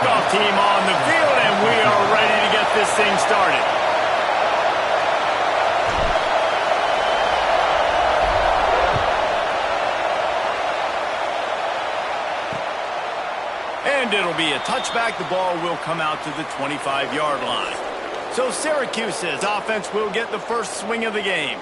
kickoff team on the field, and we are ready to get this thing started. And it'll be a touchback. The ball will come out to the 25-yard line. So Syracuse's offense will get the first swing of the game.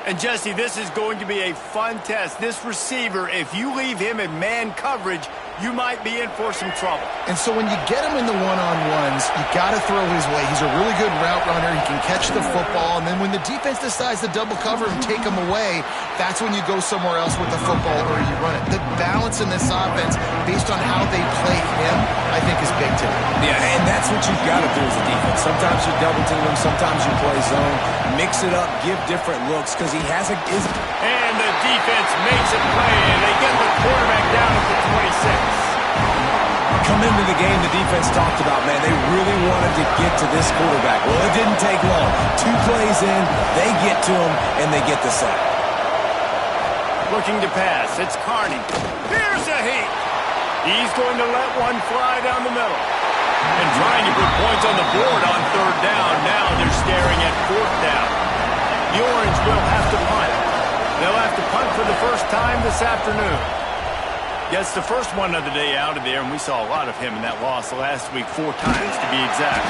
And, Jesse, this is going to be a fun test. This receiver, if you leave him in man coverage, you might be in for some trouble. And so when you get him in the one-on-ones, you got to throw his way. He's a really good route runner. He can catch the football. And then when the defense decides to double cover him, take him away, that's when you go somewhere else with the football or you run it. The balance in this offense, based on how they play him, I think is big today. Yeah, and that's what you've got to do as a defense. Sometimes you double team him, sometimes you play zone. Mix it up, give different looks, because he has a... And the defense makes a play, and they get the quarterback down at the 26. Come into the game, the defense talked about, man, they really wanted to get to this quarterback. Well, it didn't take long. 2 plays in, they get to him, and they get the sack. Looking to pass, it's Carney. Here's a heat. He's going to let one fly down the middle. And trying to put points on the board on 3rd down. Now they're staring at 4th down. The Orange will have to punt. They'll have to punt for the first time this afternoon. Gets the first one of the day out of there, and we saw a lot of him in that loss last week, 4 times to be exact.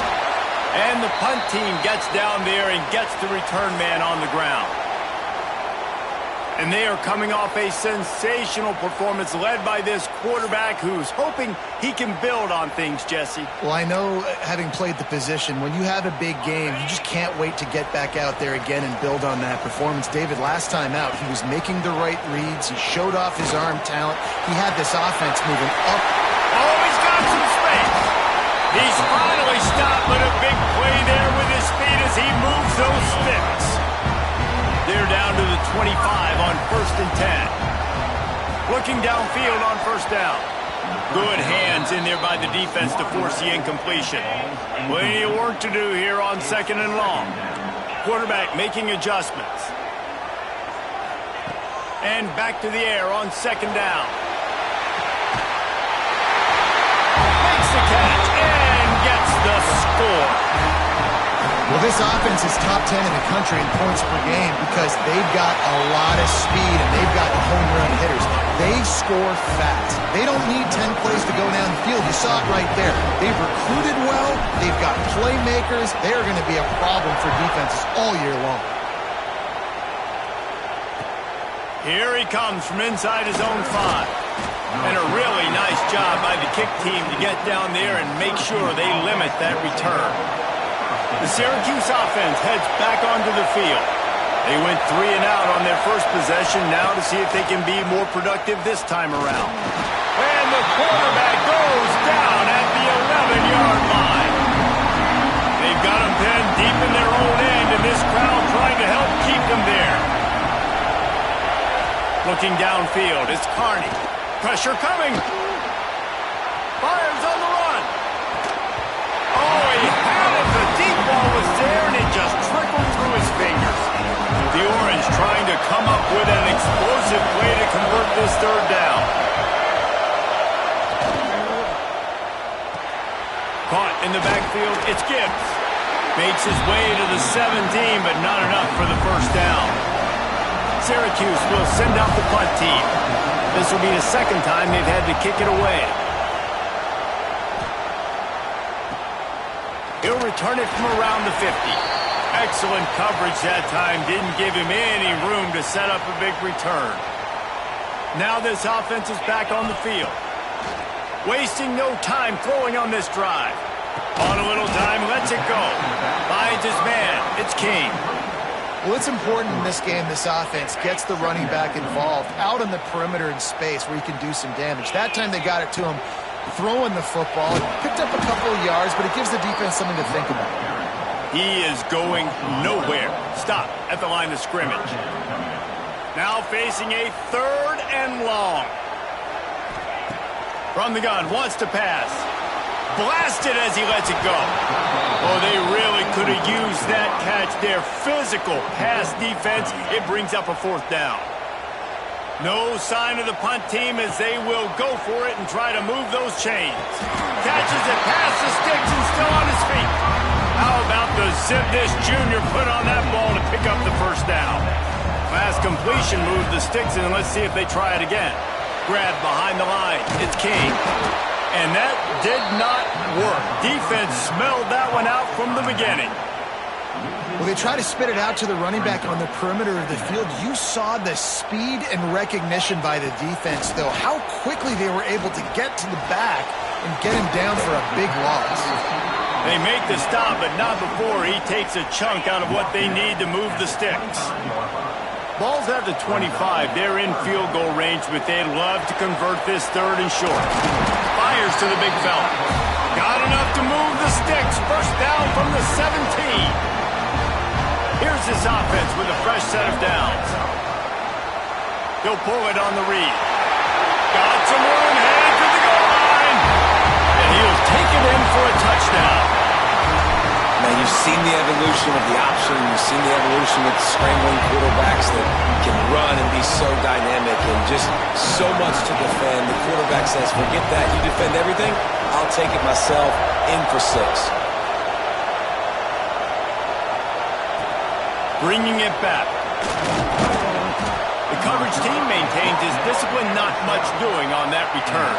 And the punt team gets down there and gets the return man on the ground. And they are coming off a sensational performance led by this quarterback who's hoping he can build on things, Jesse. Well, I know, having played the position, when you have a big game, you just can't wait to get back out there again and build on that performance. David, last time out, he was making the right reads. He showed off his arm talent. He had this offense moving up. Oh, he's got some space. He's finally stopped with a big play there with his feet as he moves those sticks. They're down to the 25 on 1st and 10. Looking downfield on 1st down. Good hands in there by the defense to force the incompletion. Plenty of work to do here on 2nd and long. Quarterback making adjustments. And back to the air on 2nd down. Makes the catch and gets the score. Well, this offense is top 10 in the country in points per game because they've got a lot of speed and they've got home run hitters. They score fast. They don't need 10 plays to go down the field. You saw it right there. They've recruited well. They've got playmakers. They are going to be a problem for defenses all year long. Here he comes from inside his own 5. And a really nice job by the kick team to get down there and make sure they limit that return. The Syracuse offense heads back onto the field. They went 3 and out on their first possession, now to see if they can be more productive this time around. And the quarterback goes down at the 11-yard line. They've got him pinned deep in their own end, and this crowd trying to help keep them there. Looking downfield, it's Carney. Pressure coming. Fires on the run. Oh, he had it. The deep ball was there, and it just trickled through his fingers. The Orange trying to come up with an explosive play to convert this 3rd down. Caught in the backfield, it's Gibbs. Makes his way to the 17, but not enough for the 1st down. Syracuse will send out the punt team. This will be the 2nd time they've had to kick it away. He'll return it from around the 50. Excellent coverage that time. Didn't give him any room to set up a big return. Now this offense is back on the field. Wasting no time throwing on this drive. On a little time, lets it go. Finds his man. It's King. Well, it's important in this game, this offense gets the running back involved out on the perimeter in space where he can do some damage. That time they got it to him throwing the football. Picked up a couple of yards, but it gives the defense something to think about. He is going nowhere. Stop at the line of scrimmage. Now facing a 3rd and long. From the gun, wants to pass. Blasted as he lets it go. Oh, they really could have used that catch there. Physical pass defense. It brings up a 4th down. No sign of the punt team as they will go for it and try to move those chains. Catches it past the sticks and still on his feet. How about the zip this junior put on that ball to pick up the first down? Fast completion moved the sticks, and let's see if they try it again. Grab behind the line. It's King. And that did not work. Defense smelled that one out from the beginning. Well, they try to spit it out to the running back on the perimeter of the field. You saw the speed and recognition by the defense, though. How quickly they were able to get to the back and get him down for a big loss. They make the stop, but not before he takes a chunk out of what they need to move the sticks. Ball's at the 25. They're in field goal range, but they'd love to convert this third and short. Fires to the big fella. Got enough to move the sticks. First down from the 17. Here's this offense with a fresh set of downs. He'll pull it on the read. Got some room, headed to the goal line. And he'll take it in for a touchdown. Now, you've seen the evolution of the option. You've seen the evolution with scrambling quarterbacks that can run and be so dynamic and just so much to defend. The quarterback says, forget that. You defend everything, I'll take it myself. In for 6. Bringing it back. The coverage team maintains his discipline, not much doing on that return.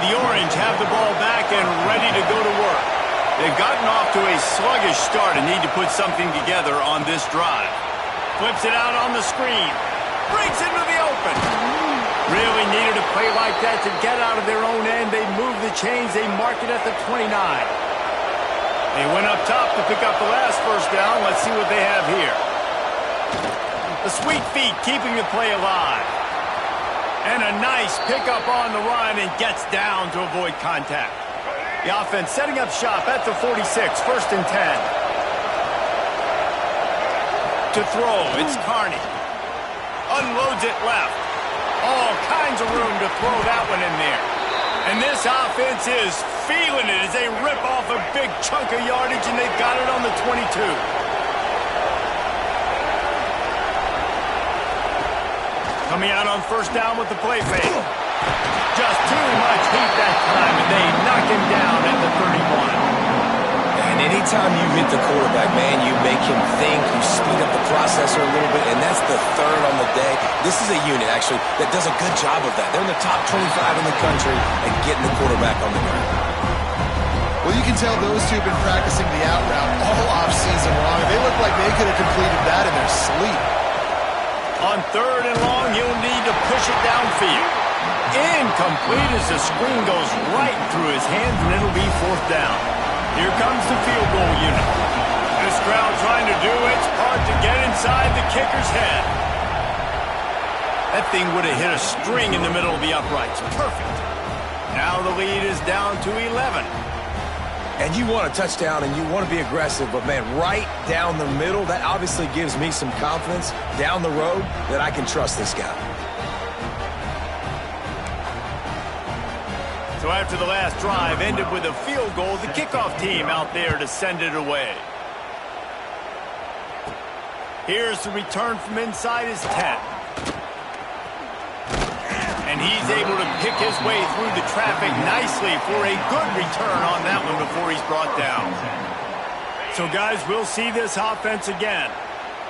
The Orange have the ball back and ready to go to work. They've gotten off to a sluggish start and need to put something together on this drive. Flips it out on the screen. Breaks into the open. Really needed a play like that to get out of their own end. They move the chains. They mark it at the 29. They went up top to pick up the last first down. Let's see what they have here. The sweet feet keeping the play alive. And a nice pickup on the run and gets down to avoid contact. The offense setting up shop at the 46, first and 10. To throw, it's Carney. Unloads it left. All kinds of room to throw that one in there. And this offense is feeling it as they rip off a big chunk of yardage, and they've got it on the 22. Coming out on first down with the play fake. Just too much heat that time, and they knock him down at the 31. And anytime you hit the quarterback, man, you make him think, you speed up the processor a little bit, and that's the third on the day. This is a unit, actually, that does a good job of that. They're in the top 25 in the country and getting the quarterback on the ground. Well, you can tell those two have been practicing the out route all offseason long. They look like they could have completed that in their sleep. On third and long, he'll need to push it downfield. Incomplete as the screen goes right through his hands, and it'll be fourth down. Here comes the field goal unit. This crowd trying to do its part to get inside the kicker's head. That thing would have hit a string in the middle of the uprights. Perfect. Now the lead is down to 11. And you want a touchdown and you want to be aggressive, but, man, right down the middle, that obviously gives me some confidence down the road that I can trust this guy. So after the last drive ended with a field goal, the kickoff team out there to send it away. Here's the return from inside his 10. And he's able to pick his way through the traffic nicely for a good return on that one before he's brought down. So, guys, we'll see this offense again.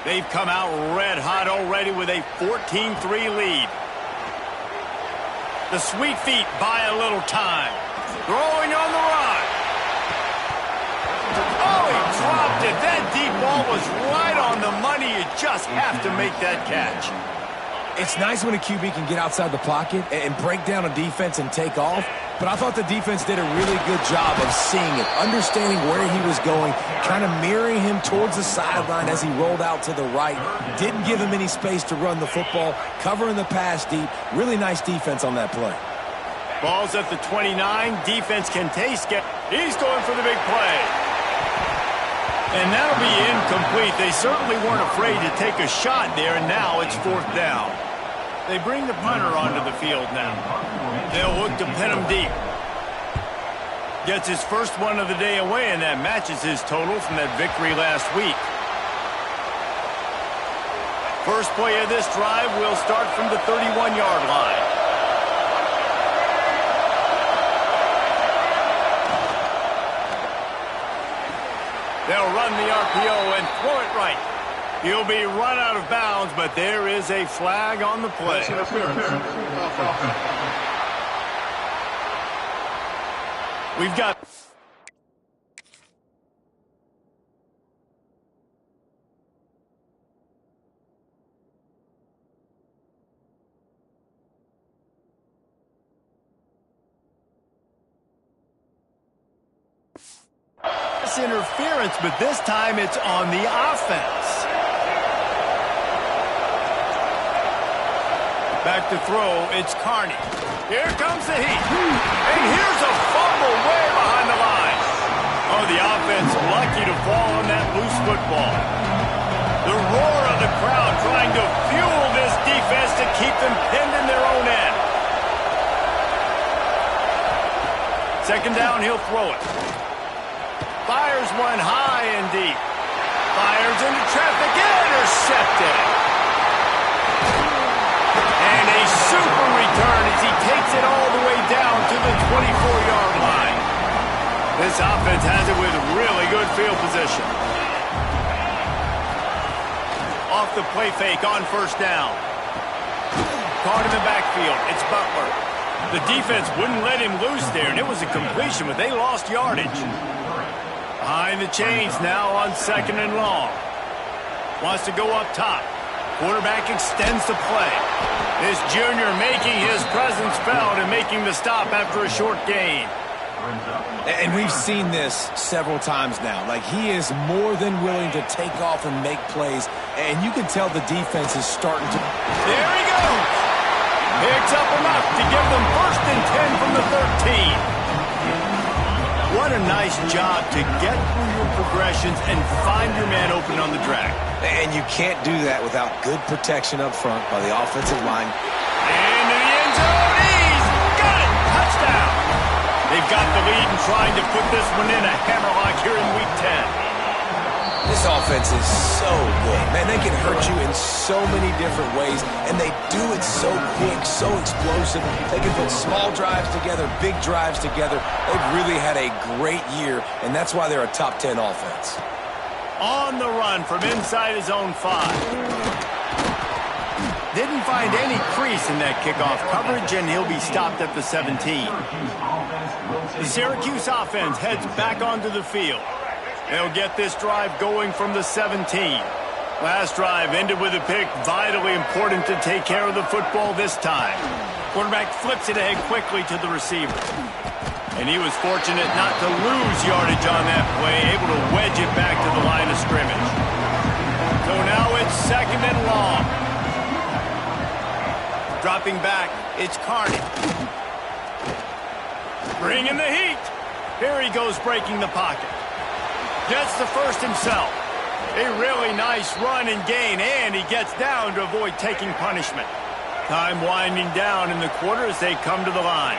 They've come out red hot already with a 14-3 lead. The sweet feet buy a little time. Throwing on the run. Oh, he dropped it. That deep ball was right on the money. You just have to make that catch. It's nice when a QB can get outside the pocket and break down a defense and take off, but I thought the defense did a really good job of seeing it, understanding where he was going, kind of mirroring him towards the sideline as he rolled out to the right. Didn't give him any space to run the football, covering the pass deep. Really nice defense on that play. Ball's at the 29. Defense can taste it. He's going for the big play. And that'll be incomplete. They certainly weren't afraid to take a shot there, and now it's fourth down. They bring the punter onto the field now. They'll look to pin him deep. Gets his first one of the day away, and that matches his total from that victory last week. First play of this drive will start from the 31-yard line. They'll run the RPO and throw it right. He'll be run out of bounds, but there is a flag on the play. We've got... interference, but this time it's on the offense. Back to throw, it's Carney. Here comes the heat. And here's a fumble way behind the line. Oh, the offense lucky to fall on that loose football. The roar of the crowd trying to fuel this defense to keep them pinned in their own end. Second down, he'll throw it. Fires one high and deep. Fires into traffic, intercepted. And a super return as he takes it all the way down to the 24-yard line. This offense has it with really good field position. Off the play fake on first down. Caught in the backfield. It's Butler. The defense wouldn't let him loose there, and it was a completion, but they lost yardage. Behind the chains now on second and long. Wants to go up top. Quarterback extends the play. This junior making his presence felt and making the stop after a short gain. And we've seen this several times now. Like, he is more than willing to take off and make plays. And you can tell the defense is starting to... There he goes! Picks up enough to give them 1st and 10 from the 13. What a nice job to get through your progressions and find your man open on the track. And you can't do that without good protection up front by the offensive line. Into the end zone. He's got it. Touchdown. They've got the lead and trying to put this one in a hammerlock here in Week 10. This offense is so good. Man, they can hurt you in so many different ways, and they do it so quick, so explosive. They can put small drives together, big drives together. They've really had a great year, and that's why they're a top 10 offense. On the run from inside his own 5. Didn't find any crease in that kickoff coverage, and he'll be stopped at the 17. The Syracuse offense heads back onto the field. They'll get this drive going from the 17. Last drive ended with a pick. Vitally important to take care of the football this time. Quarterback flips it ahead quickly to the receiver. And he was fortunate not to lose yardage on that play, able to wedge it back to the line of scrimmage. So now it's second and long. Dropping back, it's Carney. Bringing the heat. Here he goes breaking the pocket. Gets the first himself. A really nice run and gain, and he gets down to avoid taking punishment. Time winding down in the quarter as they come to the line.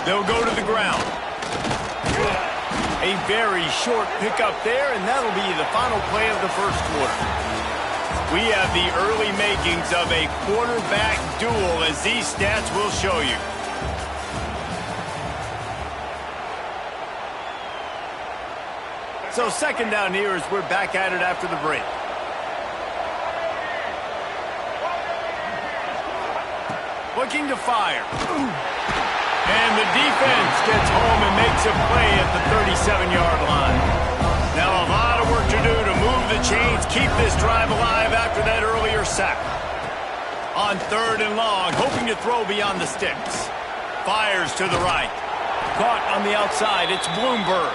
They'll go to the ground. A very short pickup there, and that'll be the final play of the first quarter. We have the early makings of a quarterback duel, as these stats will show you. So second down here as we're back at it after the break. Looking to fire. And the defense gets home and makes a play at the 37-yard line. Now a lot of work to do to move the chains, keep this drive alive after that earlier sack. On third and long, hoping to throw beyond the sticks. Fires to the right. Caught on the outside, it's Bloomberg.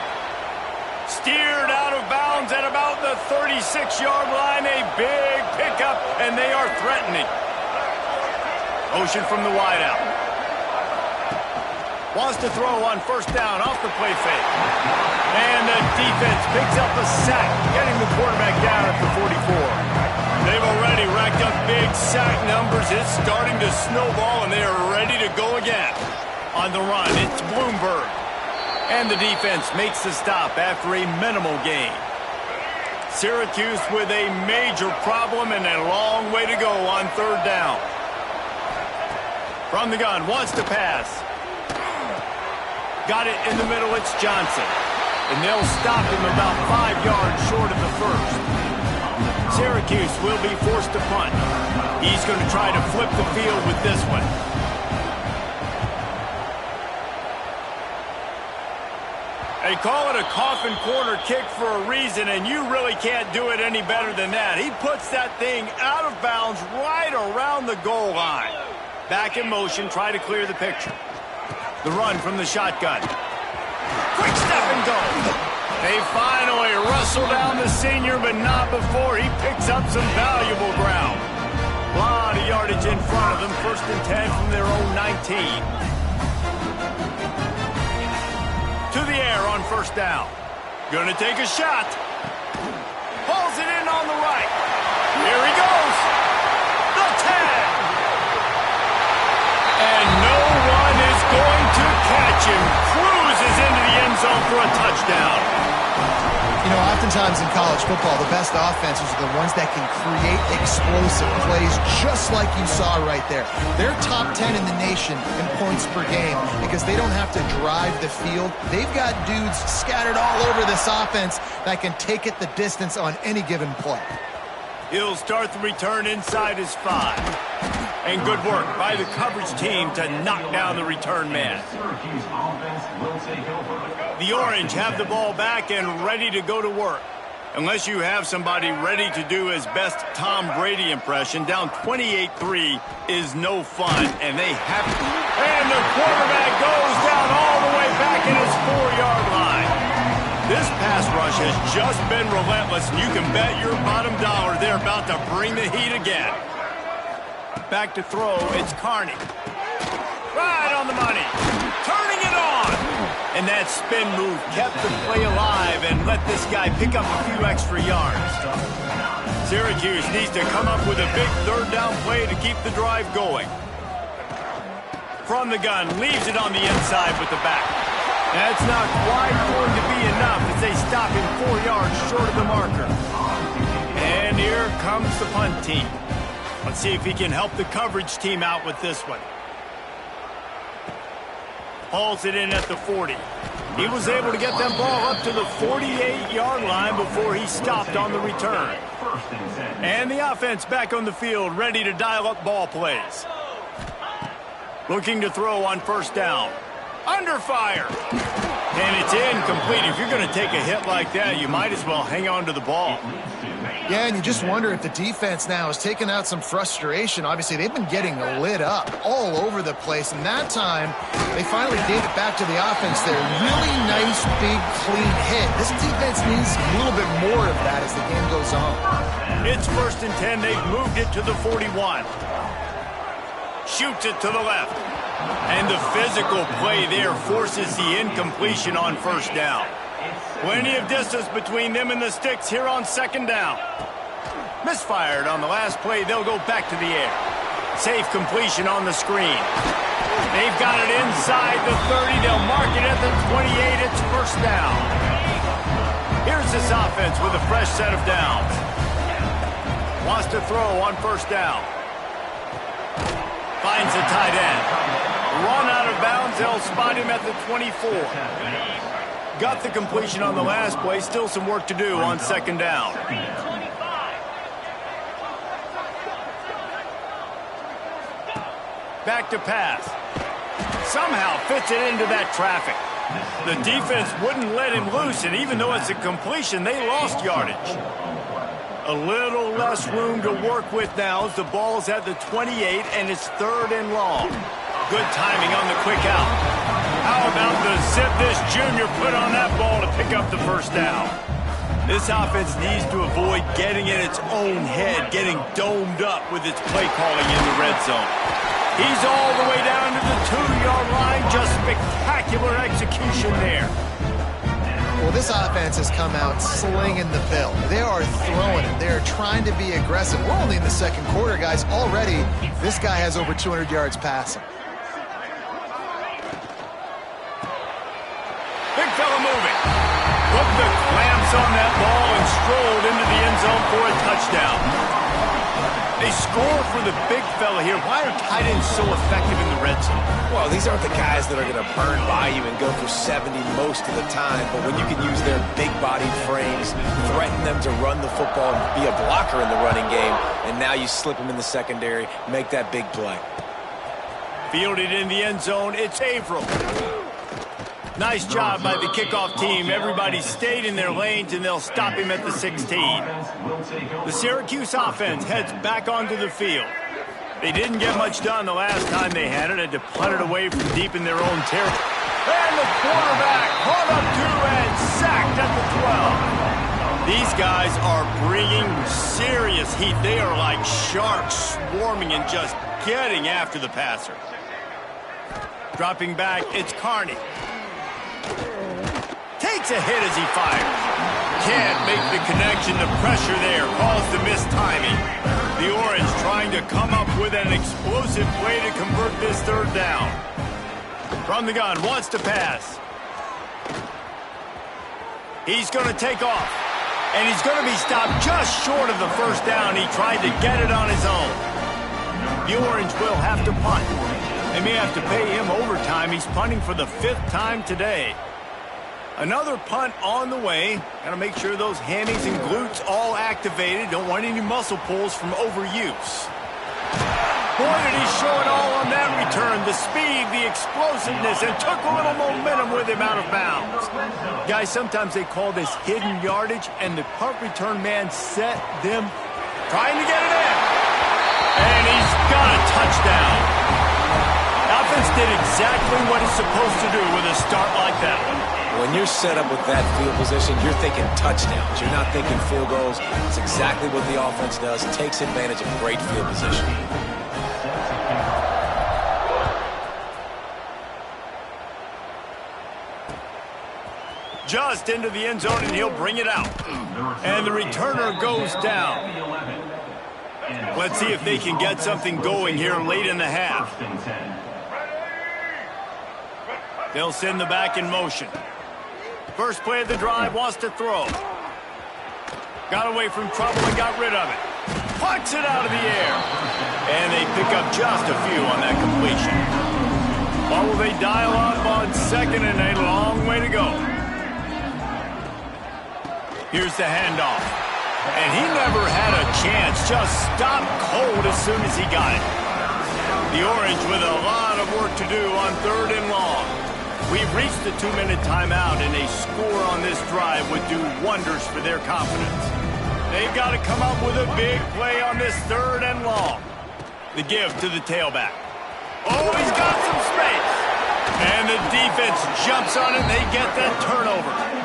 Steered out of bounds at about the 36-yard line. A big pickup, and they are threatening. Motion from the wideout. Wants to throw on first down off the play fake. And the defense picks up a sack, getting the quarterback down at the 44. They've already racked up big sack numbers. It's starting to snowball, and they are ready to go again. On the run, it's Bloomberg. And the defense makes the stop after a minimal gain. Syracuse with a major problem and a long way to go on third down. From the gun, wants to pass. Got it in the middle, it's Johnson. And they'll stop him about 5 yards short of the first. Syracuse will be forced to punt. He's going to try to flip the field with this one. They call it a coffin corner kick for a reason, and you really can't do it any better than that. He puts that thing out of bounds right around the goal line. Back in motion, try to clear the picture. The run from the shotgun. Quick step and go. They finally wrestle down the senior, but not before he picks up some valuable ground. A lot of yardage in front of them. 1st and 10 from their own 19. To the air on 1st down. Gonna take a shot. Pulls it in on the right. Here he goes. The 10. And no one is going to catch him. Cruises into the end zone for a touchdown. You know, oftentimes in college football, the best offenses are the ones that can create explosive plays just like you saw right there. They're top 10 in the nation in points per game because they don't have to drive the field. They've got dudes scattered all over this offense that can take it the distance on any given play. He'll start the return inside his 5. And good work by the coverage team to knock down the return man. The Orange have the ball back and ready to go to work. Unless you have somebody ready to do his best Tom Brady impression, down 28-3 is no fun, and they have to. And the quarterback goes down all the way back in his 4-yard line. This pass rush has just been relentless, and you can bet your bottom dollar they're about to bring the heat again. Back to throw, it's Carney. Right on the money. Turning it on. And that spin move kept the play alive and let this guy pick up a few extra yards. Syracuse needs to come up with a big 3rd down play to keep the drive going. From the gun, leaves it on the inside with the back. That's not quite going to be enough as they stop him 4 yards short of the marker. And here comes the punt team. Let's see if he can help the coverage team out with this one. Hauls it in at the 40. He was able to get that ball up to the 48-yard line before he stopped on the return. And the offense back on the field, ready to dial up ball plays. Looking to throw on 1st down. Under fire. And it's incomplete. If you're going to take a hit like that, you might as well hang on to the ball. Yeah, and you just wonder if the defense now is taking out some frustration. Obviously, they've been getting lit up all over the place, and that time, they finally gave it back to the offense there. Really nice, big, clean hit. This defense needs a little bit more of that as the game goes on. It's 1st and 10. They've moved it to the 41. Shoots it to the left. And the physical play there forces the incompletion on 1st down. Plenty of distance between them and the sticks here on 2nd down. Misfired on the last play. They'll go back to the air. Safe completion on the screen. They've got it inside the 30. They'll mark it at the 28. It's 1st down. Here's this offense with a fresh set of downs. Wants to throw on 1st down. Finds the tight end. Run out of bounds. They'll spot him at the 24. Got the completion on the last play. Still some work to do on 2nd down. Back to pass. Somehow fits it into that traffic. The defense wouldn't let him loose, and even though it's a completion, they lost yardage. A little less room to work with now as the ball's at the 28, and it's 3rd and long. Good timing on the quick out. How about the zip this junior put on that ball to pick up the 1st down? This offense needs to avoid getting in its own head, getting domed up with its play calling in the red zone. He's all the way down to the 2-yard line. Just spectacular execution there. Well, this offense has come out slinging the bill. They are throwing it. They're trying to be aggressive. We're only in the 2nd quarter, guys. Already, this guy has over 200 yards passing. Big fella moving. Put the clamps jumps on that ball and strolled into the end zone for a touchdown. They score for the big fella here. Why are tight ends so effective in the red zone? Well, these aren't the guys that are going to burn by you and go for 70 most of the time, but when you can use their big-bodied frames, threaten them to run the football and be a blocker in the running game, and now you slip them in the secondary, make that big play. Fielded in the end zone, it's Averill. Nice job by the kickoff team. Everybody stayed in their lanes, and they'll stop him at the 16. The Syracuse offense heads back onto the field. They didn't get much done the last time they had it. Had to punt it away from deep in their own territory. And the quarterback caught up to and sacked at the 12. These guys are bringing serious heat. They are like sharks swarming and just getting after the passer. Dropping back, it's Carney. Takes a hit as he fires. Can't make the connection. The pressure there caused the missed timing. The Orange trying to come up with an explosive play to convert this third down. From the gun, wants to pass. He's going to take off. And he's going to be stopped just short of the first down. He tried to get it on his own. The Orange will have to punt. They may have to pay him overtime. He's punting for the 5th time today. Another punt on the way. Got to make sure those hammies and glutes all activated. Don't want any muscle pulls from overuse. Boy, did he show it all on that return. The speed, the explosiveness, and took a little momentum with him out of bounds. Guys, sometimes they call this hidden yardage, and the punt return man set them trying to get it in. And he's got a touchdown. Offense did exactly what it's supposed to do with a start like that one. When you're set up with that field position, you're thinking touchdowns. You're not thinking field goals. It's exactly what the offense does. Takes advantage of great field position. Just into the end zone, and he'll bring it out. And the returner goes down. Let's see if they can get something going here late in the half. They'll send the back in motion. First play of the drive, wants to throw. Got away from trouble and got rid of it. Pucks it out of the air. And they pick up just a few on that completion. Or will they dial up on second and a long way to go? Here's the handoff. And he never had a chance. Just stopped cold as soon as he got it. The Orange with a lot of work to do on 3rd and long. We've reached the 2-minute timeout, and a score on this drive would do wonders for their confidence. They've got to come up with a big play on this 3rd and long. The give to the tailback. Oh, he's got some space. And the defense jumps on it, and they get that turnover.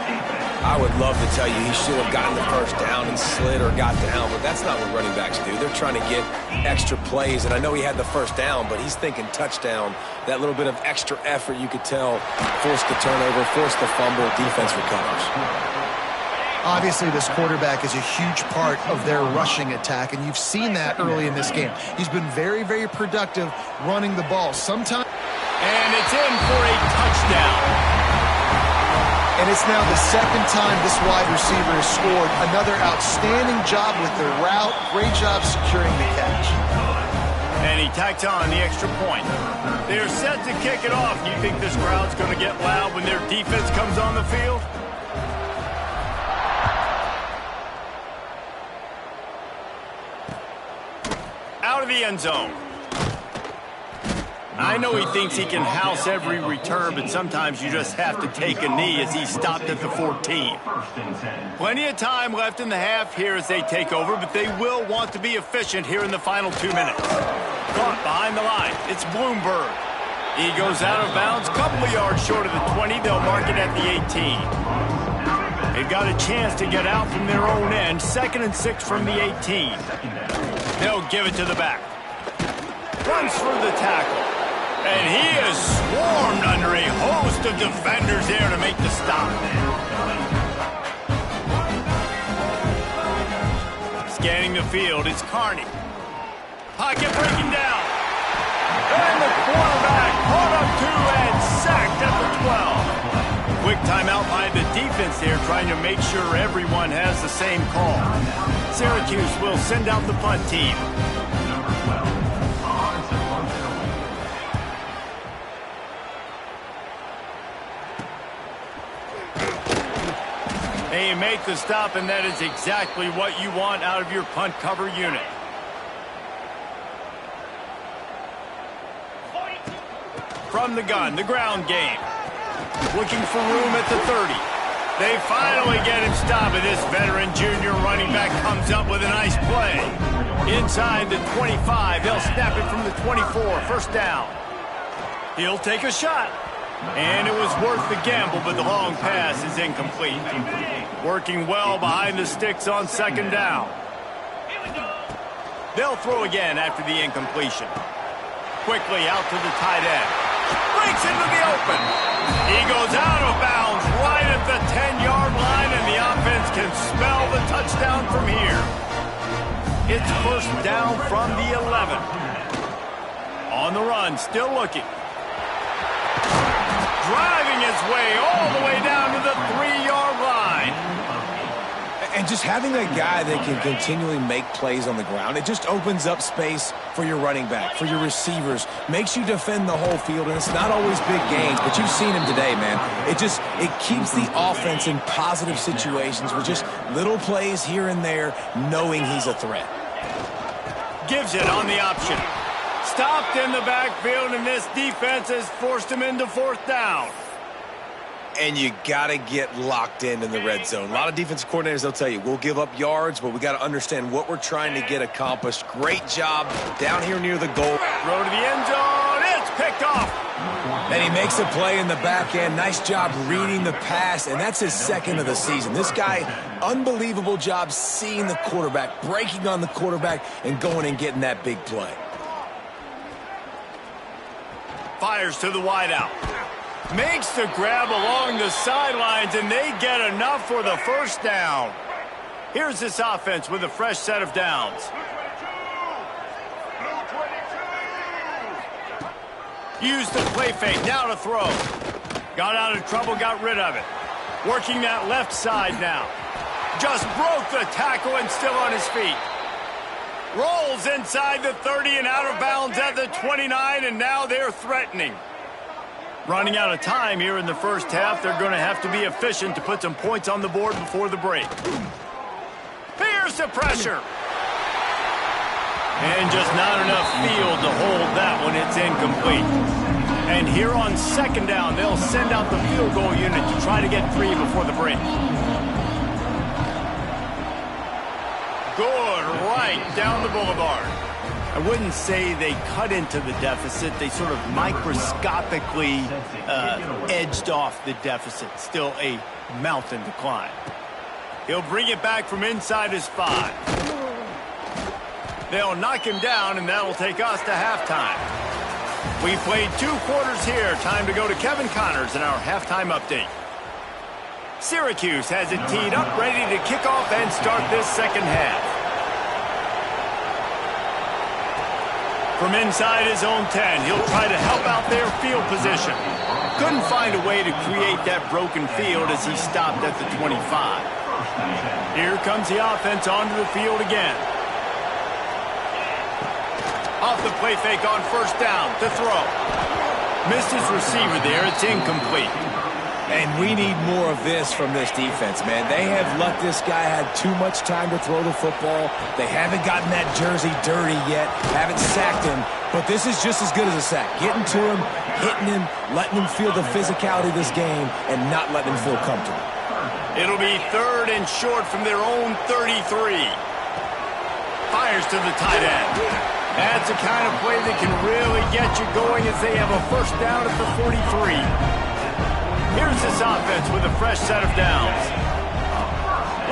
I would love to tell you he should have gotten the first down and slid or got down, but that's not what running backs do. They're trying to get extra plays, and I know he had the first down, but he's thinking touchdown. That little bit of extra effort, you could tell, forced the turnover, forced the fumble, defense recovers. Obviously, this quarterback is a huge part of their rushing attack, and you've seen that early in this game. He's been very, very productive running the ball. Sometimes, and it's in for a touchdown. And it's now the 2nd time this wide receiver has scored. Another outstanding job with the route. Great job securing the catch. And he tacks on the extra point. They're set to kick it off. Do you think this crowd's going to get loud when their defense comes on the field? Out of the end zone. I know he thinks he can house every return, but sometimes you just have to take a knee as he stopped at the 14. Plenty of time left in the half here as they take over, but they will want to be efficient here in the final 2 minutes. Caught behind the line. It's Bloomberg. He goes out of bounds, a couple of yards short of the 20. They'll mark it at the 18. They've got a chance to get out from their own end. 2nd and 6 from the 18. They'll give it to the back. Runs for the tackle. And he is swarmed under a host of defenders there to make the stop. Scanning the field, it's Carney. Pocket breaking down. And the quarterback caught up to and sacked at the 12. Quick timeout by the defense here, trying to make sure everyone has the same call. Syracuse will send out the punt team. They make the stop, and that is exactly what you want out of your punt cover unit. From the gun, the ground game. Looking for room at the 30. They finally get him stopped, and this veteran junior running back comes up with a nice play. Inside the 25, they'll snap it from the 24, first down. He'll take a shot. And it was worth the gamble, but the long pass is incomplete. Working well behind the sticks on second down. They'll throw again after the incompletion. Quickly out to the tight end. Breaks into the open. He goes out of bounds right at the 10-yard line, and the offense can smell the touchdown from here. It's first down from the 11. On the run, still looking. Driving his way all the way down to the 3-yard line. And just having a guy that can continually make plays on the ground, it just opens up space for your running back, for your receivers, makes you defend the whole field, and it's not always big gains, but you've seen him today, man. It keeps the offense in positive situations with just little plays here and there, knowing he's a threat. Gives it on the option. Stopped in the backfield, and this defense has forced him into fourth down. And you got to get locked in the red zone. A lot of defensive coordinators, they'll tell you, we'll give up yards, but we got to understand what we're trying to get accomplished. Great job down here near the goal. Throw to the end zone. It's picked off. And he makes a play in the back end. Nice job reading the pass, and that's his second of the season. This guy, unbelievable job seeing the quarterback, breaking on the quarterback, and going and getting that big play. Fires to the wideout. Makes the grab along the sidelines, and they get enough for the first down. Here's this offense with a fresh set of downs. Used the play fake, now to throw. Got out of trouble, got rid of it. Working that left side now. Just broke the tackle and still on his feet. Rolls inside the 30 and out of bounds at the 29, and now they're threatening. Running out of time here in the first half. They're going to have to be efficient to put some points on the board before the break. Here's the pressure. And just not enough field to hold that one. It's incomplete. And here on second down, they'll send out the field goal unit to try to get 3 before the break. Good, right down the boulevard. I wouldn't say they cut into the deficit. They sort of microscopically edged off the deficit. Still a mountain to climb. He'll bring it back from inside his 5. They'll knock him down, and that'll take us to halftime. We played 2 quarters here. Time to go to Kevin Connors in our halftime update. Syracuse has it teed up, ready to kick off and start this second half. From inside his own 10, he'll try to help out their field position. Couldn't find a way to create that broken field as he stopped at the 25. Here comes the offense onto the field again. Off the play fake on first down to throw. Missed his receiver there. It's incomplete. And we need more of this from this defense, man. They have let this guy have too much time to throw the football. They haven't gotten that jersey dirty yet, haven't sacked him, but this is just as good as a sack. Getting to him, hitting him, letting him feel the physicality of this game, and not letting him feel comfortable. It'll be 3rd and short from their own 33. Fires to the tight end. That's the kind of play that can really get you going as they have a first down at the 43. Here's this offense with a fresh set of downs.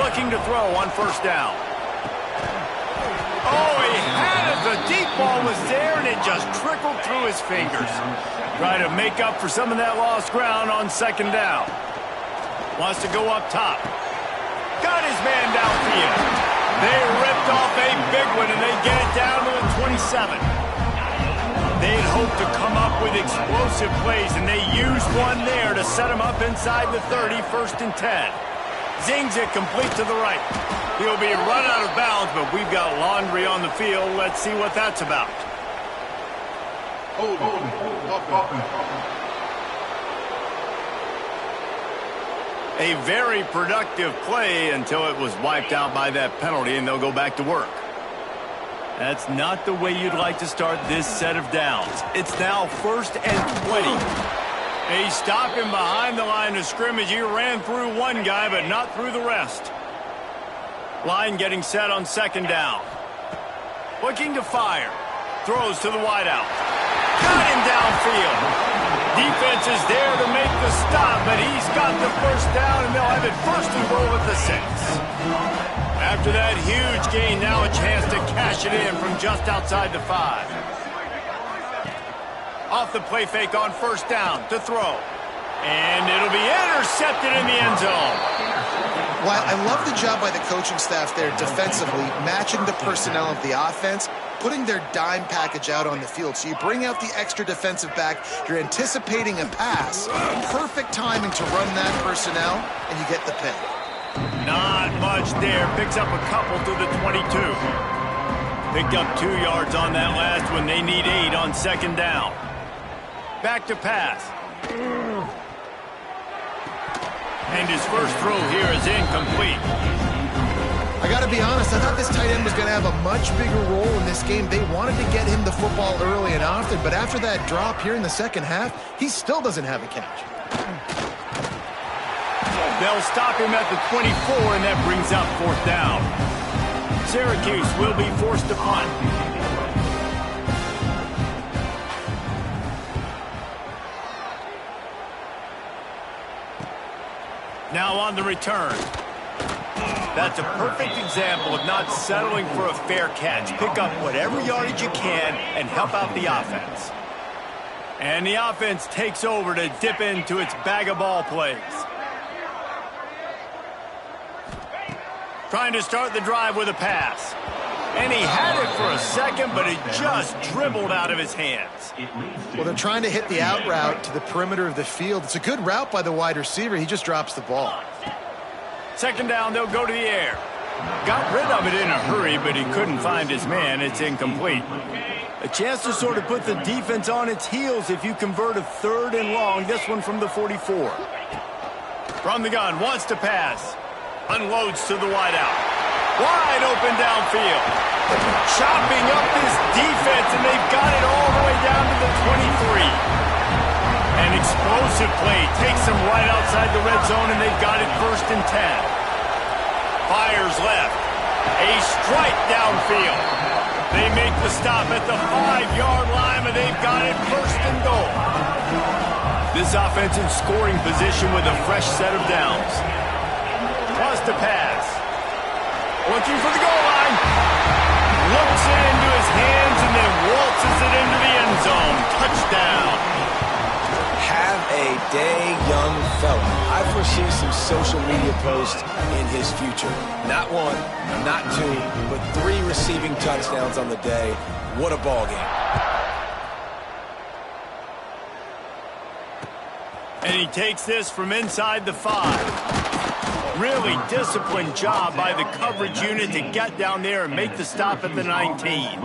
Looking to throw on first down. Oh, he had it. The deep ball was there, and it just trickled through his fingers. Try to make up for some of that lost ground on second down. Wants to go up top. Got his man downfield. They ripped off a big one, and they get it down to the 27. They'd hope to come up with explosive plays, and they used one there to set him up inside the 30, 1st and 10. Zings it complete to the right. He'll be run out of bounds, but we've got laundry on the field. Let's see what that's about. A very productive play until it was wiped out by that penalty, and they'll go back to work. That's not the way you'd like to start this set of downs. It's now 1st and 20. They stop him behind the line of scrimmage. He ran through one guy, but not through the rest. Line getting set on 2nd down. Looking to fire. Throws to the wideout. Got him downfield. Defense is there to make the stop, but he's got the 1st down, and they'll have it 1st and goal at the 6. After that huge gain, now a chance to cash it in from just outside the 5. Off the play fake on 1st down to throw. And it'll be intercepted in the end zone. Well, I love the job by the coaching staff there defensively, matching the personnel of the offense, putting their dime package out on the field. So you bring out the extra defensive back, you're anticipating a pass. Perfect timing to run that personnel, and you get the pick. Not much there. Picks up a couple to the 22. Picked up 2 yards on that last one. They need 8 on 2nd down. Back to pass. And his first throw here is incomplete. I got to be honest, I thought this tight end was going to have a much bigger role in this game. They wanted to get him the football early and often, but after that drop here in the 2nd half, he still doesn't have a catch. They'll stop him at the 24, and that brings up 4th down. Syracuse will be forced to punt. Now on the return. That's a perfect example of not settling for a fair catch. Pick up whatever yardage you can and help out the offense. And the offense takes over to dip into its bag of ball plays. Trying to start the drive with a pass. And he had it for a second, but it just dribbled out of his hands. Well, they're trying to hit the out route to the perimeter of the field. It's a good route by the wide receiver. He just drops the ball. 2nd down, they'll go to the air. Got rid of it in a hurry, but he couldn't find his man. It's incomplete. A chance to sort of put the defense on its heels if you convert a 3rd and long. This one from the 44. From the gun, wants to pass. Unloads to the wideout. Wide open downfield. Chopping up this defense, and they've got it all the way down to the 23. An explosive play takes them right outside the red zone, and they've got it 1st and 10. Fires left. A strike downfield. They make the stop at the 5-yard line, but they've got it 1st and goal. This offense in scoring position with a fresh set of downs. Wants to pass. Looking for the goal line. Looks it into his hands and then waltzes it into the end zone. Touchdown. Have a day, young fella. I foresee some social media posts in his future. Not 1, not 2, but 3 receiving touchdowns on the day. What a ball game. And he takes this from inside the 5. Really disciplined job by the coverage unit to get down there and make the stop at the 19.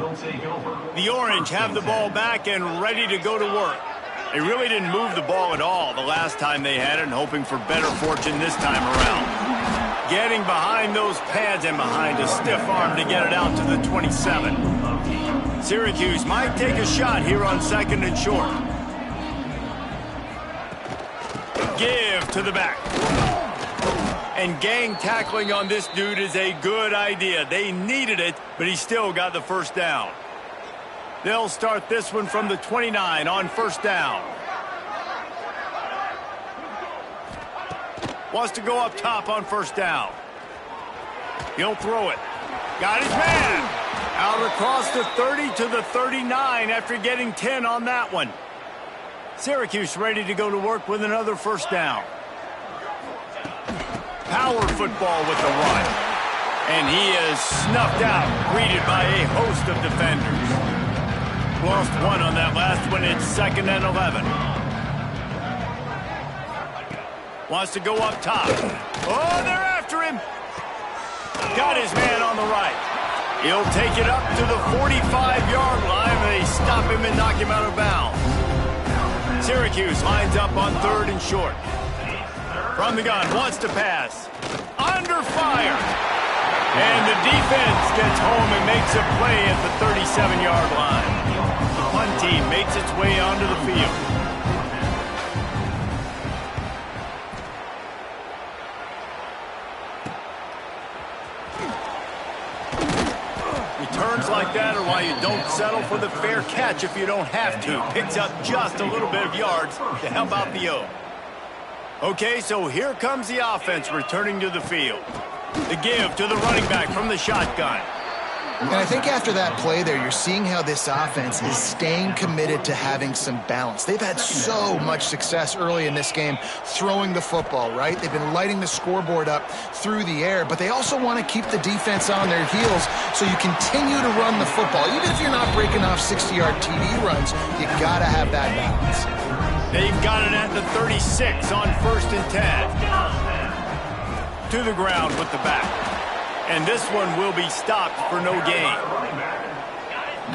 The Orange have the ball back and ready to go to work. They really didn't move the ball at all the last time they had it, and hoping for better fortune this time around. Getting behind those pads and behind a stiff arm to get it out to the 27. Syracuse might take a shot here on 2nd and short. Give to the back. And gang tackling on this dude is a good idea. They needed it, but he still got the 1st down. They'll start this one from the 29 on 1st down. Wants to go up top on 1st down. He'll throw it. Got his man. Out across the 30 to the 39 after getting 10 on that one. Syracuse ready to go to work with another 1st down. Power football with the run. And he is snuffed out, greeted by a host of defenders. Lost one on that last one. It's 2nd and 11. Wants to go up top. Oh, they're after him. Got his man on the right. He'll take it up to the 45-yard line. They stop him and knock him out of bounds. Syracuse lines up on 3rd and short. From the gun, wants to pass. Under fire. And the defense gets home and makes a play at the 37-yard line. The punt team makes its way onto the field. Returns like that are why you don't settle for the fair catch if you don't have to. Picks up just a little bit of yards to help out the O. Okay, so here comes the offense returning to the field. The give to the running back from the shotgun. And I think after that play there, you're seeing how this offense is staying committed to having some balance. They've had so much success early in this game throwing the football, right? They've been lighting the scoreboard up through the air, but they also want to keep the defense on their heels so you continue to run the football. Even if you're not breaking off 60-yard TD runs, you got to have that balance. They've got it at the 36 on 1st and 10. To the ground with the back. And this one will be stopped for no gain.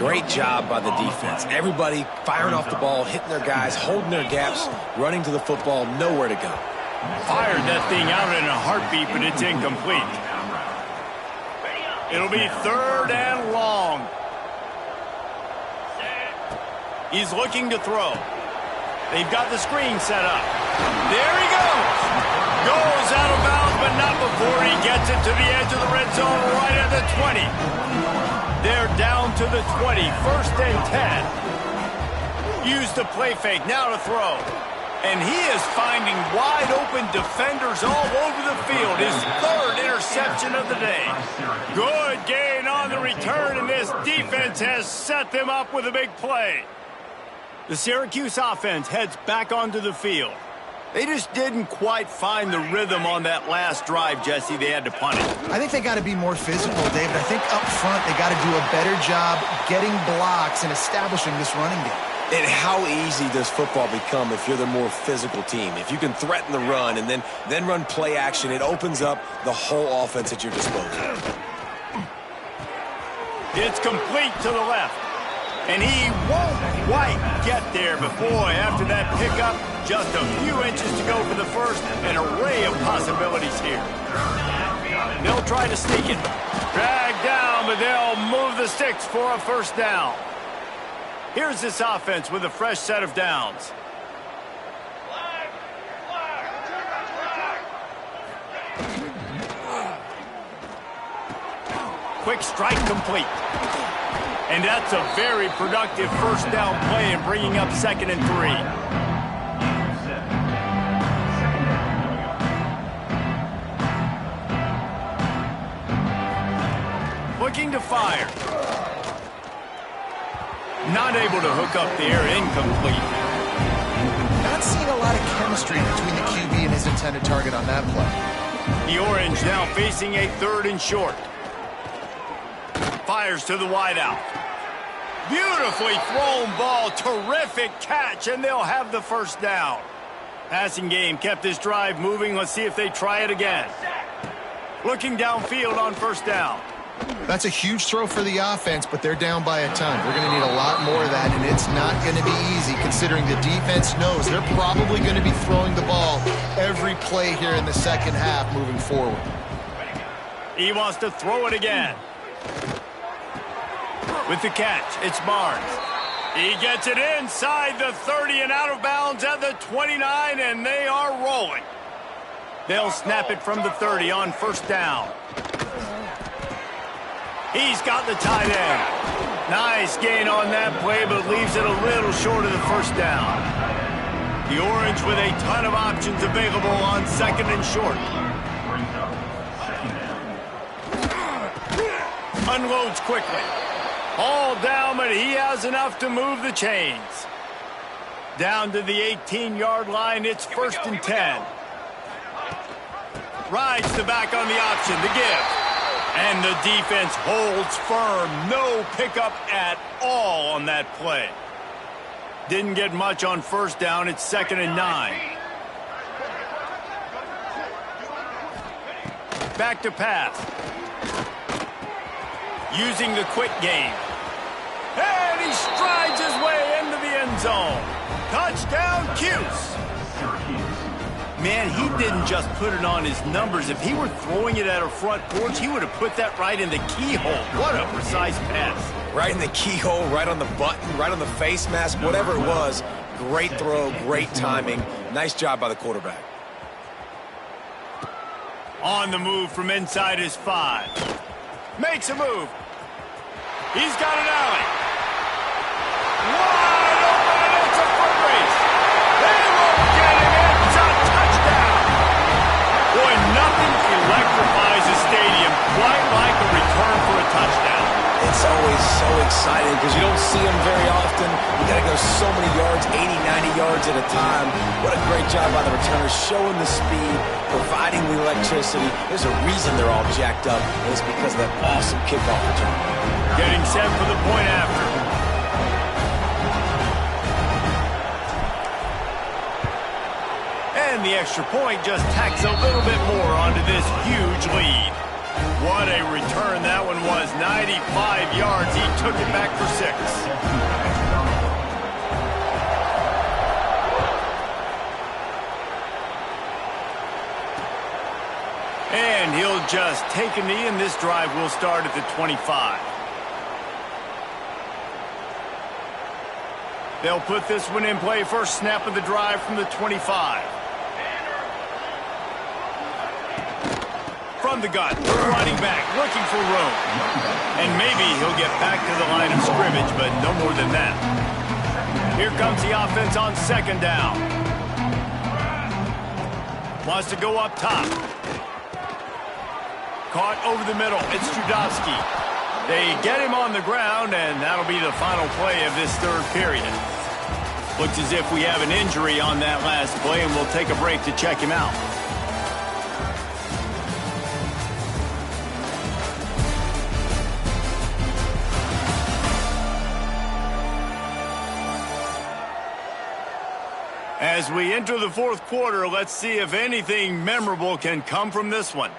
Great job by the defense. Everybody firing off the ball, hitting their guys, holding their gaps, running to the football, nowhere to go. Fired that thing out in a heartbeat, but it's incomplete. It'll be 3rd and long. He's looking to throw. They've got the screen set up. There he goes. Goes out of bounds, but not before he gets it to the edge of the red zone right at the 20. They're down to the 20, 1st and 10. Use the play fake, now to throw. And he is finding wide open defenders all over the field. His 3rd interception of the day. Good gain on the return, and this defense has set them up with a big play. The Syracuse offense heads back onto the field. They just didn't quite find the rhythm on that last drive, Jesse. They had to punt it. I think they got to be more physical, David. I think up front they got to do a better job getting blocks and establishing this running game. And how easy does football become if you're the more physical team? If you can threaten the run and then run play action, it opens up the whole offense at your disposal. It's complete to the left. And he won't quite get there, but boy, after that pickup, just a few inches to go for the first, an array of possibilities here. They'll try to sneak it. Drag down, but they'll move the sticks for a 1st down. Here's this offense with a fresh set of downs. Quick strike complete. And that's a very productive 1st down play and bringing up 2nd and 3. Looking to fire. Not able to hook up there, incomplete. Not seeing a lot of chemistry between the QB and his intended target on that play. The Orange now facing a 3rd and short. Fires to the wideout. Beautifully thrown ball. Terrific catch, and they'll have the 1st down. Passing game kept this drive moving. Let's see if they try it again. Looking downfield on 1st down. That's a huge throw for the offense, but they're down by a ton. We're going to need a lot more of that, and it's not going to be easy considering the defense knows they're probably going to be throwing the ball every play here in the 2nd half moving forward. He wants to throw it again. With the catch, it's Barnes. He gets it inside the 30 and out of bounds at the 29, and they are rolling. They'll snap it from the 30 on 1st down. He's got the tight end. Nice gain on that play, but leaves it a little short of the 1st down. The Orange with a ton of options available on 2nd and short. Unloads quickly. All down, but he has enough to move the chains. Down to the 18-yard line, it's 1st and 10. Rides the back on the option, the give. And the defense holds firm. No pickup at all on that play. Didn't get much on first down. It's 2nd and 9. Back to pass. Using the quick game. And he strides his way into the end zone. Touchdown, Cuse. Man, he didn't just put it on his numbers. If he were throwing it at a front porch, he would have put that right in the keyhole. What a precise pass. Right in the keyhole, right on the button, right on the face mask, whatever it was. Great throw, great timing. Nice job by the quarterback. On the move from inside his 5. Makes a move. He's got an alley. Wide open, and it's a foot race. They won't get him. It's a touchdown. Boy, nothing electrifies a stadium quite like a return for a touchdown. It's always so exciting because you don't see them very often. You got to go so many yards, 80, 90 yards at a time. What a great job by the returners, showing the speed, providing the electricity. There's a reason they're all jacked up, and it's because of that awesome kickoff return. Getting set for the point after. And the extra point just tacks a little bit more onto this huge lead. What a return that one was. 95 yards. He took it back for 6. And he'll just take a knee, and this drive will start at the 25. They'll put this one in play. First snap of the drive from the 25. From the gun, running back, looking for room. And maybe he'll get back to the line of scrimmage, but no more than that. Here comes the offense on 2nd down. Wants to go up top. Caught over the middle. It's Trudowski. They get him on the ground, and that'll be the final play of this 3rd period. Looks as if we have an injury on that last play, and we'll take a break to check him out. As we enter the 4th quarter, let's see if anything memorable can come from this one.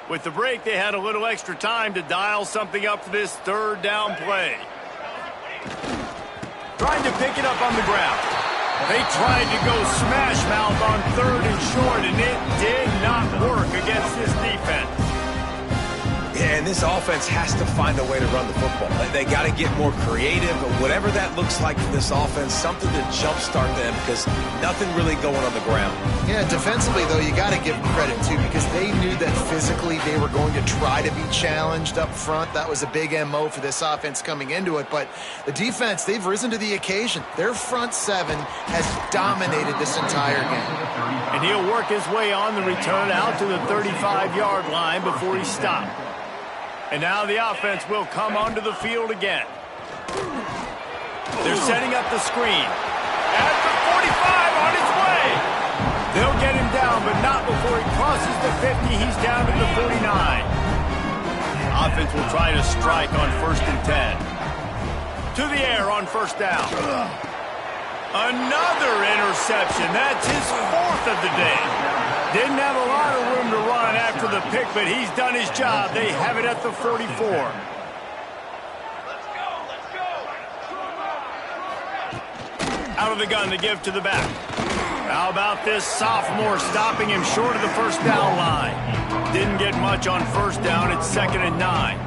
With the break, they had a little extra time to dial something up for this 3rd down play. Trying to pick it up on the ground. They tried to go smash mouth on 3rd and short, and it did not work against this defense. Yeah, and this offense has to find a way to run the football. They got to get more creative, but whatever that looks like for this offense, something to jumpstart them because nothing really going on the ground. Yeah, defensively, though, you got to give credit, too, because they knew that physically they were going to try to be challenged up front. That was a big MO for this offense coming into it. But the defense, they've risen to the occasion. Their front 7 has dominated this entire game. And he'll work his way on the return out to the 35-yard line before he stopped. And now the offense will come onto the field again. They're setting up the screen. At the 45 on his way. They'll get him down, but not before he crosses the 50. He's down to the 49. Offense will try to strike on 1st and 10. To the air on 1st down. Another interception. That's his 4th of the day. Didn't have a lot of room to run after the pick, but he's done his job. They have it at the 44. Out of the gun to give to the back. How about this sophomore stopping him short of the 1st down line? Didn't get much on 1st down. It's 2nd and 9.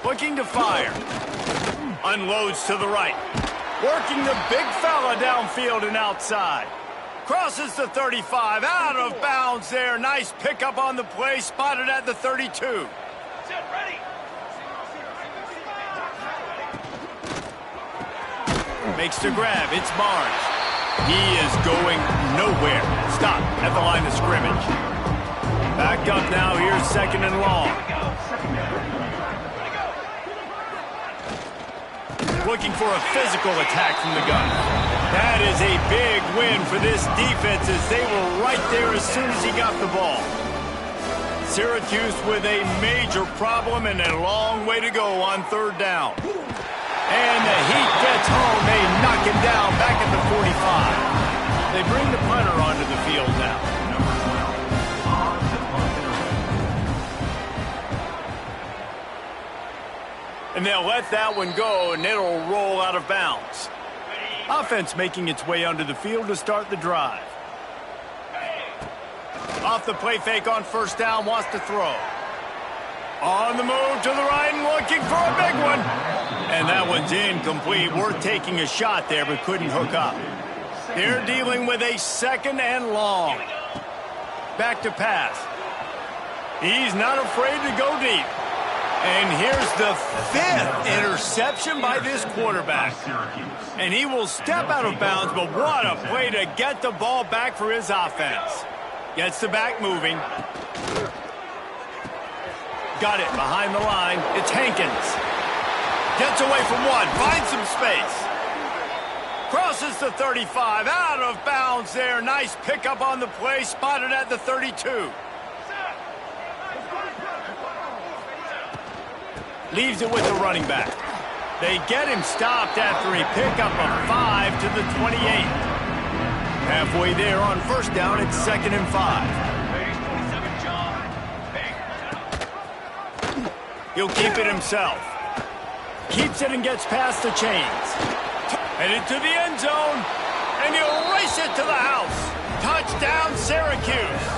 Looking to fire. Unloads to the right. Working the big fella downfield and outside. Crosses the 35, out of bounds there. Nice pickup on the play, spotted at the 32. Makes the grab, it's Barnes. He is going nowhere. Stop at the line of scrimmage. Back up now, here's 2nd and long. Looking for a physical attack from the gun. That is a big win for this defense as they were right there as soon as he got the ball. Syracuse with a major problem and a long way to go on third down. And the Heat gets home. They knock him down back at the 45. They bring the punter onto the field now. And they'll let that one go, and it'll roll out of bounds. Offense making its way onto the field to start the drive. Off the play fake on first down, wants to throw. On the move to the right and looking for a big one. And that one's incomplete. Worth taking a shot there, but couldn't hook up. They're dealing with a second and long. Back to pass. He's not afraid to go deep. And here's the 5th interception by this quarterback. And he will step out of bounds, but what a play to get the ball back for his offense. Gets the back moving. Got it behind the line. It's Hankins. Gets away from one. Finds some space. Crosses the 35. Out of bounds there. Nice pickup on the play. Spotted at the 32. Leaves it with the running back. They get him stopped after a pickup of 5 to the 28. Halfway there on first down, it's 2nd and 5. He'll keep it himself. Keeps it and gets past the chains. Headed to the end zone, and he'll race it to the house. Touchdown, Syracuse.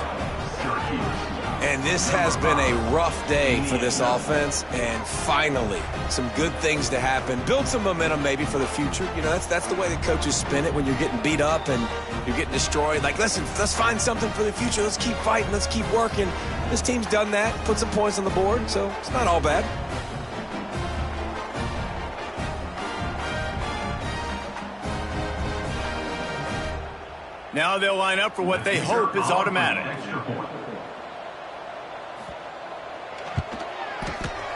And this has been a rough day for this offense, and finally, some good things to happen. Build some momentum maybe for the future. You know, that's the way the coaches spin it when you're getting beat up and you're getting destroyed. Like, listen, let's find something for the future. Let's keep fighting. Let's keep working. This team's done that, put some points on the board, so it's not all bad. Now they'll line up for what they hope is automatic.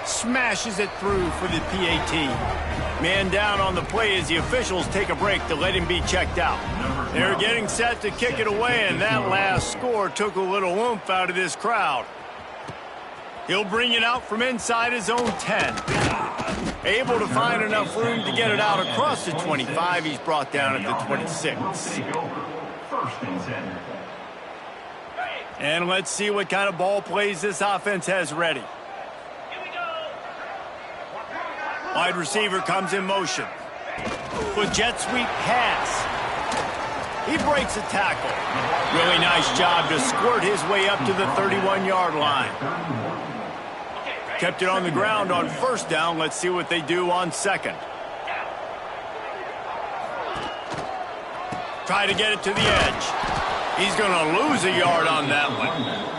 Smashes it through for the PAT. Man down on the play as the officials take a break to let him be checked out. They're getting set to kick it away, and that last score took a little oomph out of this crowd. He'll bring it out from inside his own 10. Able to find enough room to get it out across the 25. He's brought down at the 26. And let's see what kind of ball plays this offense has ready. Wide receiver comes in motion. With jet sweep pass. He breaks a tackle. Really nice job to squirt his way up to the 31-yard line. Kept it on the ground on first down. Let's see what they do on second. Try to get it to the edge. He's going to lose a yard on that one.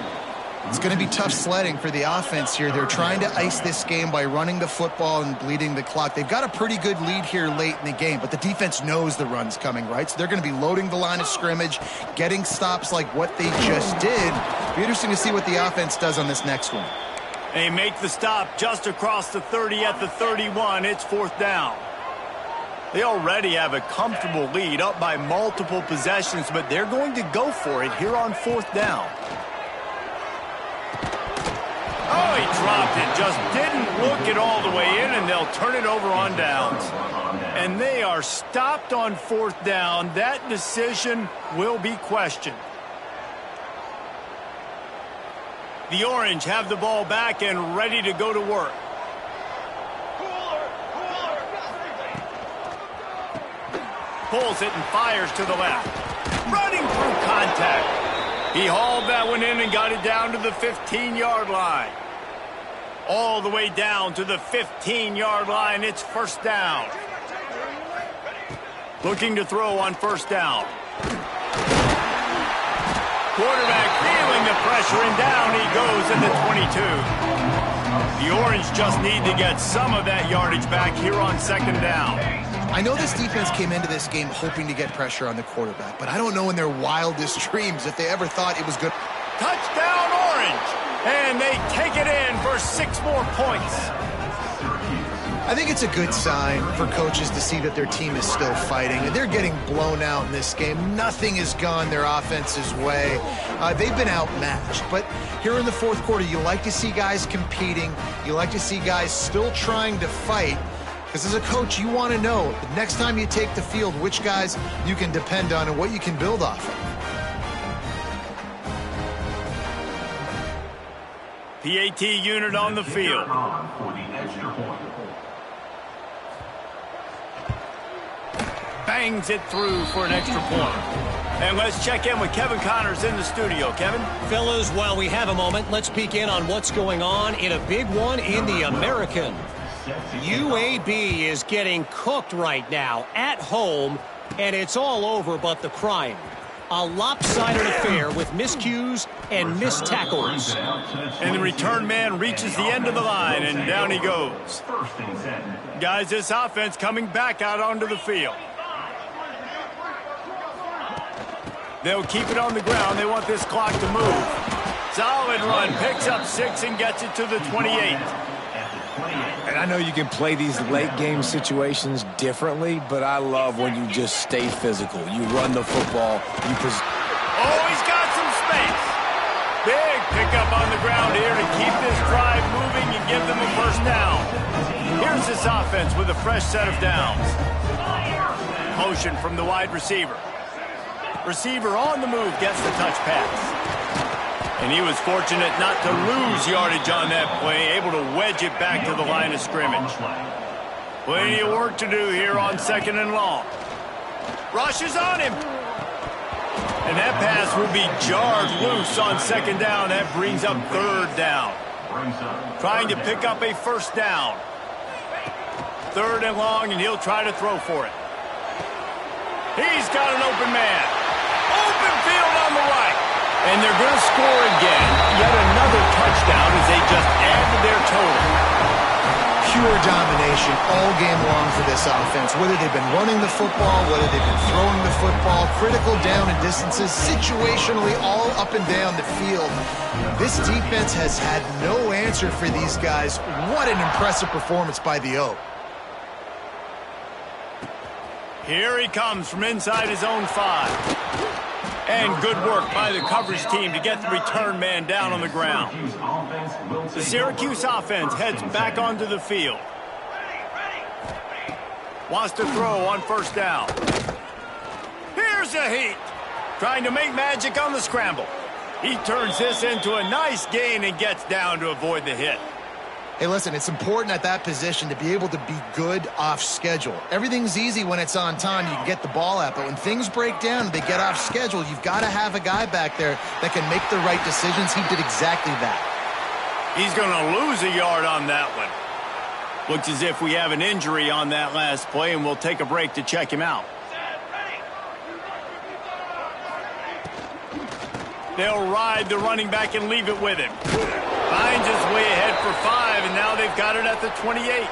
It's going to be tough sledding for the offense here. They're trying to ice this game by running the football and bleeding the clock. They've got a pretty good lead here late in the game, but the defense knows the run's coming, right? So they're going to be loading the line of scrimmage, getting stops like what they just did. It'll be interesting to see what the offense does on this next one. They make the stop just across the 30 at the 31. It's 4th down. They already have a comfortable lead up by multiple possessions, but they're going to go for it here on 4th down. Oh, he dropped it. Just didn't look it all the way in, and they'll turn it over on downs. And they are stopped on 4th down. That decision will be questioned. The Orange have the ball back and ready to go to work. Pulls it and fires to the left. Running through contact. He hauled that one in and got it down to the 15-yard line. All the way down to the 15-yard line. It's 1st down. Looking to throw on 1st down. Quarterback feeling the pressure, and down he goes at the 22. The Orange just need to get some of that yardage back here on 2nd down. I know this defense came into this game hoping to get pressure on the quarterback, but I don't know in their wildest dreams if they ever thought it was good. Touchdown, Orange! And they take it in for 6 more points. I think it's a good sign for coaches to see that their team is still fighting, and they're getting blown out in this game. Nothing has gone their offense's way. They've been outmatched, but here in the fourth quarter, you like to see guys competing. You like to see guys still trying to fight, because as a coach, you want to know the next time you take the field which guys you can depend on and what you can build off of. PAT unit on the field. Bangs it through for an extra point. And let's check in with Kevin Connors in the studio. Kevin? Fellas, while we have a moment, let's peek in on what's going on in a big one in the American. UAB is getting cooked right now at home, and it's all over but the crying. A lopsided affair with miscues and missed tackles. And the return man reaches the end of the line, and down he goes. Guys, this offense coming back out onto the field. They'll keep it on the ground. They want this clock to move. Solid run. Picks up 6 and gets it to the 28. And I know you can play these late game situations differently, but I love when you just stay physical. You run the football. Oh, he's got some space. Big pickup on the ground here to keep this drive moving and give them a first down. Here's this offense with a fresh set of downs. Motion from the wide receiver. Receiver on the move gets the touch pass. And he was fortunate not to lose yardage on that play, able to wedge it back to the line of scrimmage. Plenty of work to do here on 2nd and long. Rushes on him. And that pass will be jarred loose on 2nd down. That brings up 3rd down. Trying to pick up a first down. 3rd and long, and he'll try to throw for it. He's got an open man. Open field on the right. And they're going to score again. Yet another touchdown as they just add to their total. Pure domination all game long for this offense. Whether they've been running the football, whether they've been throwing the football, critical down and distances, situationally all up and down the field. This defense has had no answer for these guys. What an impressive performance by the O. Here he comes from inside his own 5. And good work by the coverage team to get the return man down on the ground. The Syracuse offense heads back onto the field. Wants to throw on first down. Here's a heat. Trying to make magic on the scramble. He turns this into a nice gain and gets down to avoid the hit. Hey, listen, it's important at that position to be able to be good off schedule. Everything's easy when it's on time. You can get the ball out. But when things break down and they get off schedule, you've got to have a guy back there that can make the right decisions. He did exactly that. He's going to lose a yard on that one. Looks as if we have an injury on that last play, and we'll take a break to check him out. They'll ride the running back and leave it with him. Finds his way ahead for 5, and now they've got it at the 28.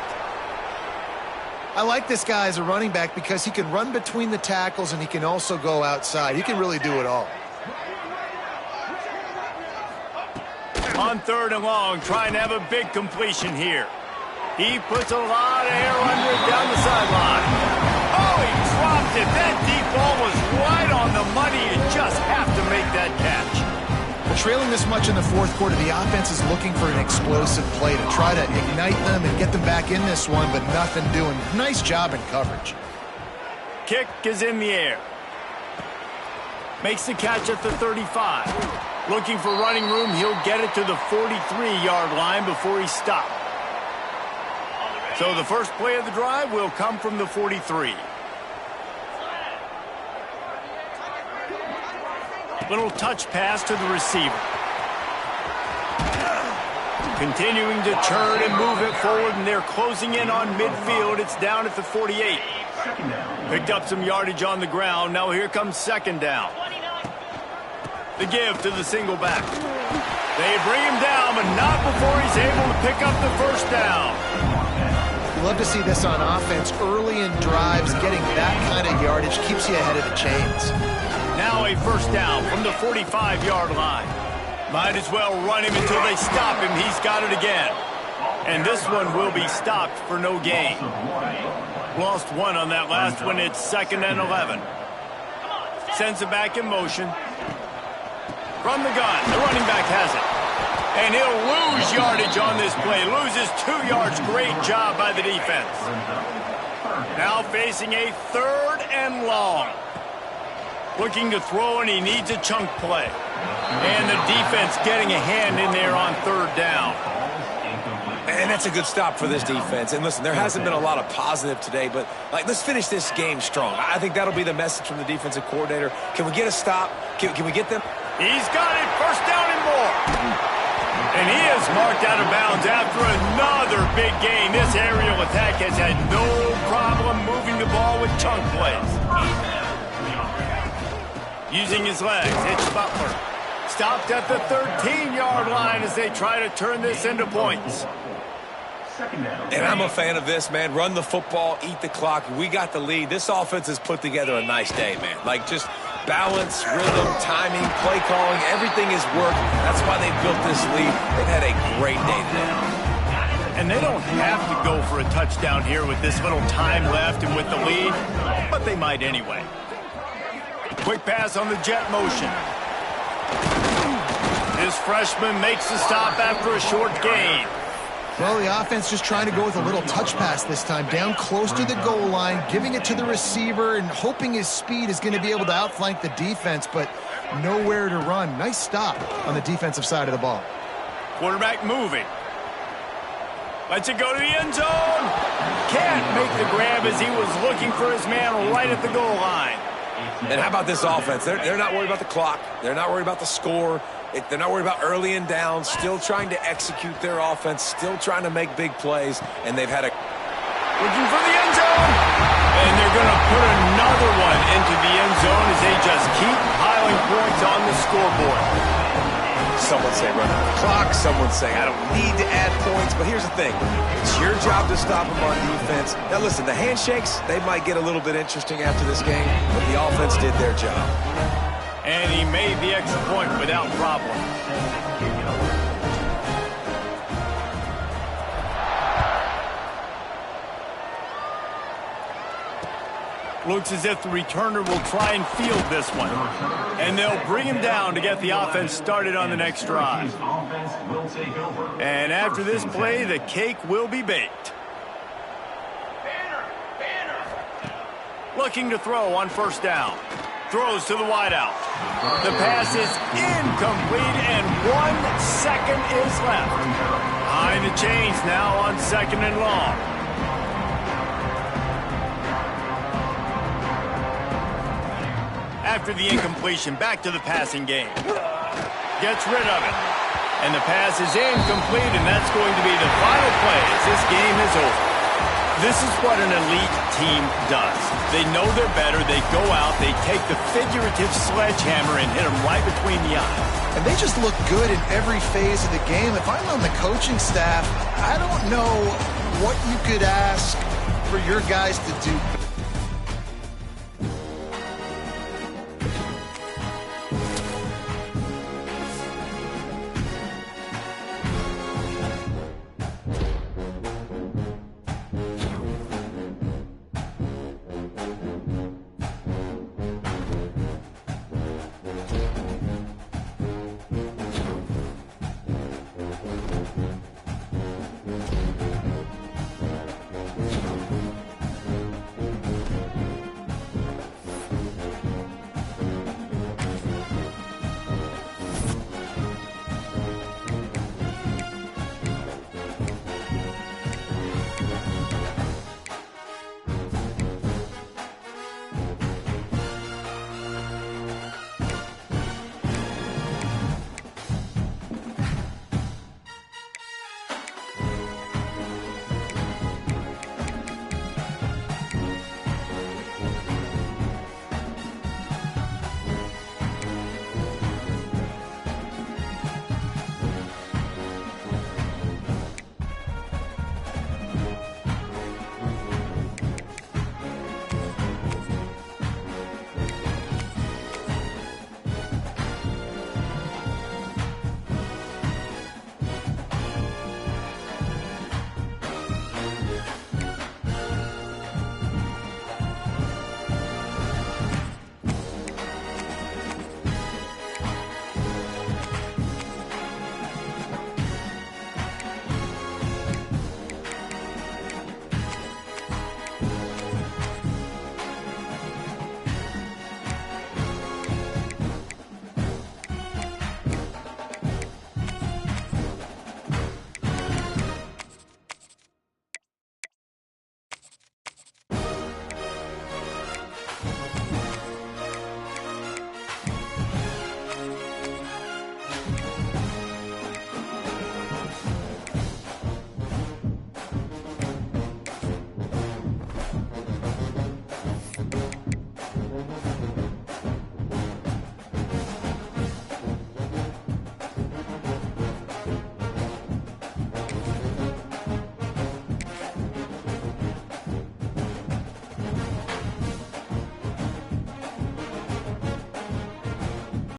I like this guy as a running back because he can run between the tackles and he can also go outside. He can really do it all. On 3rd and long, trying to have a big completion here. He puts a lot of air under it down the sideline. Oh, he dropped it. That deep ball was right on the money. You just have to make that catch. Trailing this much in the fourth quarter, the offense is looking for an explosive play to try to ignite them and get them back in this one, but nothing doing. Nice job in coverage. Kick is in the air. Makes the catch at the 35. Looking for running room, he'll get it to the 43-yard line before he's stopped. So the first play of the drive will come from the 43. Little touch pass to the receiver. Continuing to turn and move it forward, and they're closing in on midfield. It's down at the 48. Picked up some yardage on the ground. Now here comes 2nd down. The give to the single back. They bring him down, but not before he's able to pick up the first down. You love to see this on offense. Early in drives, getting that kind of yardage keeps you ahead of the chains. Now a first down from the 45-yard line. Might as well run him until they stop him. He's got it again. And this one will be stopped for no gain. Lost one on that last one. It's 2nd and 11. Sends it back in motion. From the gun, the running back has it. And he'll lose yardage on this play. Loses 2 yards. Great job by the defense. Now facing a 3rd and long. Looking to throw, and he needs a chunk play. And the defense getting a hand in there on 3rd down. And that's a good stop for this defense. And listen, there hasn't been a lot of positive today, but let's finish this game strong. I think that'll be the message from the defensive coordinator. Can we get a stop? Can we get them? He's got it. 1st down and more. And he is marked out of bounds after another big gain. This aerial attack has had no problem moving the ball with chunk plays. Using his legs, it's Butler. Stopped at the 13-yard line as they try to turn this into points. And I'm a fan of this, man. Run the football, eat the clock. We got the lead. This offense has put together a nice day, man. Like, just balance, rhythm, timing, play calling, everything has worked. That's why they built this lead. They've had a great day today. And they don't have to go for a touchdown here with this little time left and with the lead, but they might anyway. Quick pass on the jet motion. This freshman makes the stop after a short gain. Well, the offense just trying to go with a little touch pass this time, down close to the goal line, giving it to the receiver and hoping his speed is going to be able to outflank the defense, but nowhere to run. Nice stop on the defensive side of the ball. Quarterback moving. Lets it go to the end zone. Can't make the grab as he was looking for his man right at the goal line. And how about this offense? They're not worried about the clock. They're not worried about the score. They're not worried about early and down. Still trying to execute their offense. Still trying to make big plays. And they've had a... Looking for the end zone. And they're going to put another one into the end zone as they just keep piling points on the scoreboard. Someone say run out the clock. Someone say I don't need to add points. But here's the thing. It's your job to stop them on defense. Now listen, the handshakes, they might get a little bit interesting after this game, but the offense did their job. And he made the extra point without problem. Looks as if the returner will try and field this one. And they'll bring him down to get the offense started on the next drive. And after this play, the cake will be baked. Looking to throw on 1st down. Throws to the wideout. The pass is incomplete, and 1 second is left. Behind the chains now on 2nd and long. After the incompletion, back to the passing game. Gets rid of it. And the pass is incomplete, and that's going to be the final play as this game is over. This is what an elite team does. They know they're better. They go out. They take the figurative sledgehammer and hit them right between the eyes. And they just look good in every phase of the game. If I'm on the coaching staff, I don't know what you could ask for your guys to do